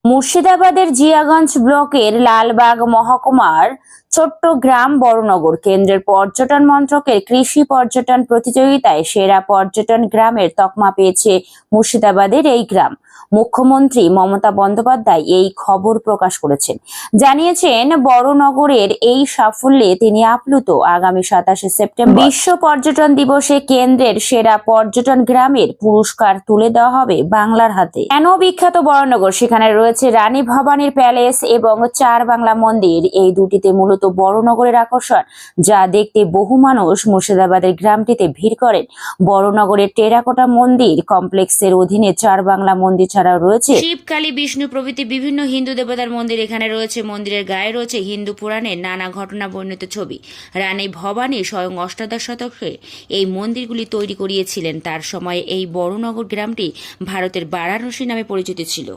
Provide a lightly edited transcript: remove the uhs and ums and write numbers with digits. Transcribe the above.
মুর্শিদাবাদের জিয়াগঞ্জ ব্লকের লালবাগ মহকুমার ছোট্ট গ্রাম বড়নগর কেন্দ্রের পর্যটন মন্ত্রকের কৃষি পর্যটন প্রতিযোগিতায় সেরা পর্যটন গ্রামের তকমা পেয়েছে মুর্শিদাবাদের এই গ্রাম। মুখ্যমন্ত্রী মমতা বন্দ্যোপাধ্যায় এই খবর প্রকাশ করেছেন, জানিয়েছেন বড়নগরের এই সাফল্যে তিনি আপ্লুত। আগামী 27 সেপ্টেম্বর বিশ্ব পর্যটন দিবসে কেন্দ্রের সেরা পর্যটন গ্রামের পুরস্কার তুলে দেওয়া হবে বাংলার হাতে। কেন বিখ্যাত বড়নগর? সেখানে রয়েছে রানী ভবানীর প্যালেস এবং চার বাংলা মন্দির। এই দুটিতে মূলত বড়নগরের আকর্ষণ, যা দেখতে বহু মানুষ মুর্শিদাবাদের গ্রামটিতে ভিড় করেন। বড়নগরের টেরাকোটা মন্দির কমপ্লেক্সের অধীনে চার বাংলা মন্দির ছাড়াও রয়েছে শিব, কালী, বিষ্ণু প্রভৃতি বিভিন্ন হিন্দু দেবতার মন্দির। এখানে রয়েছে মন্দিরের গায়ে রয়েছে হিন্দু পুরাণের নানা ঘটনা বর্ণিত ছবি। রানী ভবানী স্বয়ং অষ্টাদশ শতকে এই মন্দিরগুলি তৈরি করিয়েছিলেন। তার সময় এই বড়নগর গ্রামটি ভারতের বারাণসী নামে পরিচিত ছিল।